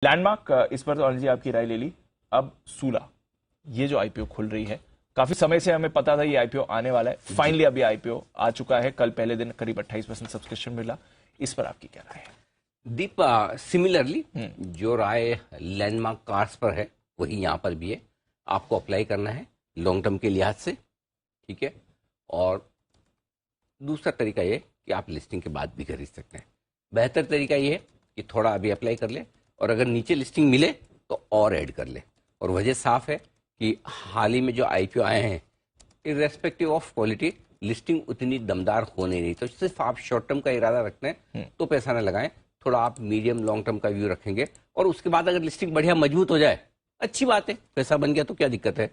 Landmark इस पर तो अनिल जी आपकी राय ले ली। अब सूला, ये जो आईपीओ खुल रही है, काफी समय से हमें पता था ये आईपीओ आने वाला है, फाइनली अभी आईपीओ आ चुका है। कल पहले दिन करीब 28% सब्सक्रिप्शन मिला। इस पर आपकी क्या राय है? दीप, सिमिलरली जो राय लैंडमार्क कार्स पर है वही यहाँ पर भी है। आपको अप्लाई करना है लॉन्ग टर्म के लिहाज से, ठीक है। और दूसरा तरीका ये कि आप लिस्टिंग के बाद भी खरीद सकते हैं। बेहतर तरीका ये है कि थोड़ा अभी अप्लाई कर ले और अगर नीचे लिस्टिंग मिले तो और ऐड कर ले। और वजह साफ है कि हाल ही में जो आईपीओ आए हैं, इर्रेस्पेक्टिव ऑफ क्वालिटी, लिस्टिंग उतनी दमदार हो नहीं रही। तो सिर्फ आप शॉर्ट टर्म का इरादा रखते हैं तो पैसा ना लगाएं, थोड़ा आप मीडियम लॉन्ग टर्म का व्यू रखेंगे और उसके बाद अगर लिस्टिंग बढ़िया मजबूत हो जाए, अच्छी बात है, पैसा बन गया तो क्या दिक्कत है।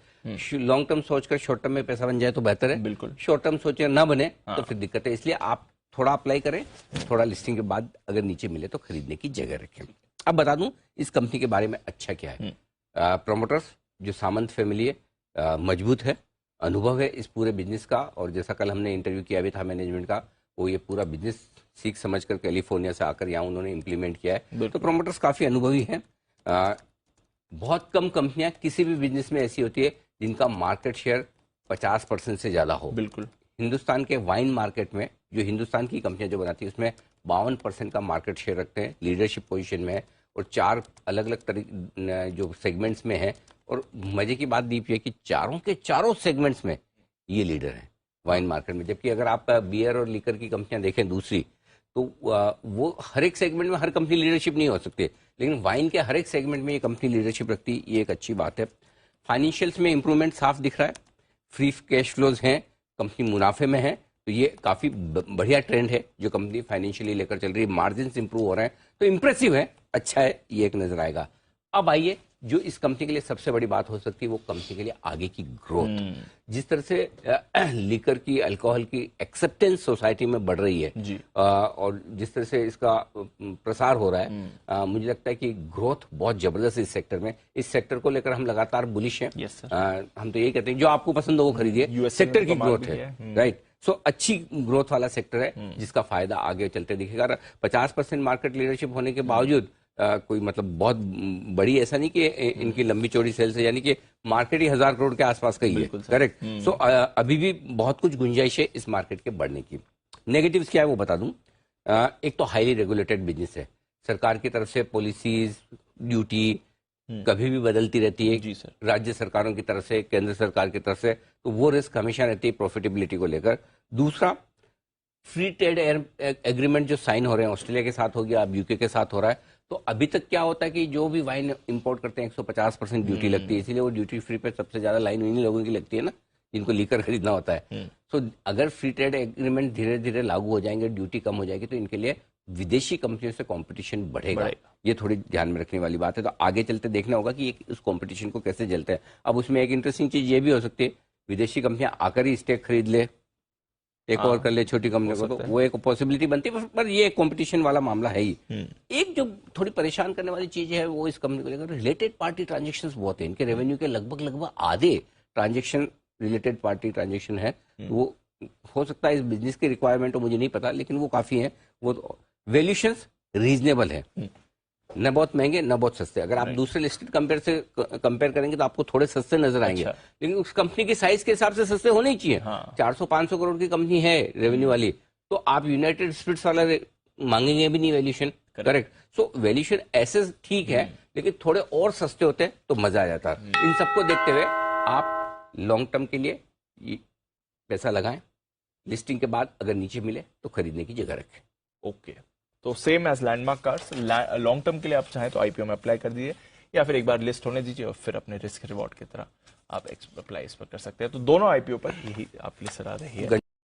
लॉन्ग टर्म सोचकर शॉर्ट टर्म में पैसा बन जाए तो बेहतर है। बिल्कुल। शॉर्ट टर्म सोचे ना बने तो फिर दिक्कत है। इसलिए आप थोड़ा अप्लाई करें, थोड़ा लिस्टिंग के बाद अगर नीचे मिले तो खरीदने की जगह रखें। अब बता दूं इस कंपनी के बारे में अच्छा क्या है। प्रोमोटर्स जो सामंत फैमिली है, मजबूत है, अनुभव है इस पूरे बिजनेस का। और जैसा कल हमने इंटरव्यू किया भी था मैनेजमेंट का, वो ये पूरा बिजनेस सीख समझकर कैलिफोर्निया से आकर यहाँ उन्होंने इम्प्लीमेंट किया है। तो प्रोमोटर्स काफी अनुभवी हैं। बहुत कम कंपनियां किसी भी बिजनेस में ऐसी होती है जिनका मार्केट शेयर 50% से ज्यादा हो। बिल्कुल। हिंदुस्तान के वाइन मार्केट में जो हिंदुस्तान की कंपनियां जो बनाती है उसमें 52% का मार्केट शेयर रखते हैं, लीडरशिप पोजीशन में है और 4 अलग अलग जो सेगमेंट्स में है। और मजे की बात दीप है कि चारों के चारों सेगमेंट्स में ये लीडर है वाइन मार्केट में। जबकि अगर आप बियर और लीकर की कंपनियां देखें दूसरी, तो वो हर एक सेगमेंट में हर कंपनी लीडरशिप नहीं हो सकती, लेकिन वाइन के हर एक सेगमेंट में ये कंपनी लीडरशिप रखती है। ये एक अच्छी बात है। फाइनेंशियल्स में इंप्रूवमेंट साफ दिख रहा है, फ्री कैश फ्लोज हैं, कंपनी मुनाफे में है। तो ये काफी बढ़िया ट्रेंड है जो कंपनी फाइनेंशियली लेकर चल रही है। मार्जिन इंप्रूव हो रहे हैं तो इंप्रेसिव है, अच्छा है, ये एक नजर आएगा। अब आइए जो इस कंपनी के लिए सबसे बड़ी बात हो सकती है वो कंपनी के लिए आगे की ग्रोथ। जिस तरह से लीकर की, अल्कोहल की एक्सेप्टेंस सोसाइटी में बढ़ रही है जी। और जिस तरह से इसका प्रसार हो रहा है, मुझे लगता है कि ग्रोथ बहुत जबरदस्त है इस सेक्टर में। इस सेक्टर को लेकर हम लगातार बुलिश हैं। Yes sir. हम तो यही कहते हैं जो आपको पसंद हो वो खरीदिए, सेक्टर की ग्रोथ है, राइट। सो अच्छी ग्रोथ वाला सेक्टर है जिसका फायदा आगे चलते दिखेगा। 50% मार्केट लीडरशिप होने के बावजूद कोई मतलब बहुत बड़ी ऐसा नहीं कि इनकी लंबी चौड़ी सेल्स है, यानी कि मार्केट ही 1000 करोड़ के आसपास का ही है, करेक्ट। सो अभी भी बहुत कुछ गुंजाइश है इस मार्केट के बढ़ने की। नेगेटिव्स क्या है वो बता दूं। एक तो हाईली रेगुलेटेड बिजनेस है, सरकार की तरफ से पॉलिसीज, ड्यूटी कभी भी बदलती रहती है। जी सर। राज्य सरकारों की तरफ से, केंद्र सरकार की तरफ से, तो वो रिस्क हमेशा रहती है प्रॉफिटेबिलिटी को लेकर। दूसरा, फ्री ट्रेड एग्रीमेंट जो साइन हो रहे हैं, ऑस्ट्रेलिया के साथ हो गया, अब यूके के साथ हो रहा है। तो अभी तक क्या होता है कि जो भी वाइन इंपोर्ट करते हैं 150% ड्यूटी लगती है, इसीलिए वो ड्यूटी फ्री पे सबसे ज्यादा लाइन उन्हीं लोगों की लगती है ना जिनको लीकर खरीदना होता है। सो अगर फ्री ट्रेड एग्रीमेंट धीरे धीरे लागू हो जाएंगे, ड्यूटी कम हो जाएगी, तो इनके लिए विदेशी कंपनियों से कंपटीशन बढ़ेगा। ये थोड़ी ध्यान में रखने वाली बात है। तो आगे चलते देखना होगा कि उस कंपटीशन को कैसे झेलते हैं। अब उसमें एक इंटरेस्टिंग चीज ये भी हो सकती है, विदेशी कंपनियां आकर ही स्टेक खरीद ले, एक और कर ले छोटी कंपनी को, तो वो एक पॉसिबिलिटी बनती है। पर ये कंपटीशन वाला मामला है ही। एक जो थोड़ी परेशान करने वाली चीज है वो इस कंपनी को लेकर रिलेटेड पार्टी ट्रांजैक्शंस बहुत है। इनके रेवेन्यू के लगभग आधे ट्रांजैक्शन रिलेटेड पार्टी ट्रांजैक्शन है। वो हो सकता है इस बिजनेस की रिक्वायरमेंट हो, मुझे नहीं पता, लेकिन वो काफी है। वो वैल्यूएशंस रीजनेबल है, न बहुत महंगे न बहुत सस्ते। अगर आप दूसरे लिस्टेड कंपेयर करेंगे तो आपको थोड़े सस्ते नजर आएंगे। लेकिन उस कंपनी की साइज के हिसाब से सस्ते होने ही चाहिए। 400-500 करोड़ की कंपनी है रेवेन्यू वाली, तो आप यूनाइटेड स्पिरिट्स वाला मांगेंगे भी नहीं वैल्यूएशन, करेक्ट। सो वैल्यूएशन ऐसे ठीक है, लेकिन थोड़े और सस्ते होते तो मजा आ जाता। इन सबको देखते हुए आप लॉन्ग टर्म के लिए पैसा लगाएं, लिस्टिंग के बाद अगर नीचे मिले तो खरीदने की जगह रखें। ओके, तो same as landmark cars, long term के लिए आप चाहें तो आईपीओ में अप्लाई कर दीजिए, या फिर एक बार लिस्ट होने दीजिए और फिर अपने रिस्क रिवॉर्ड की तरह आप अप्लाई इस पर कर सकते हैं। तो दोनों आईपीओ पर यही आपकी सलाह रही है।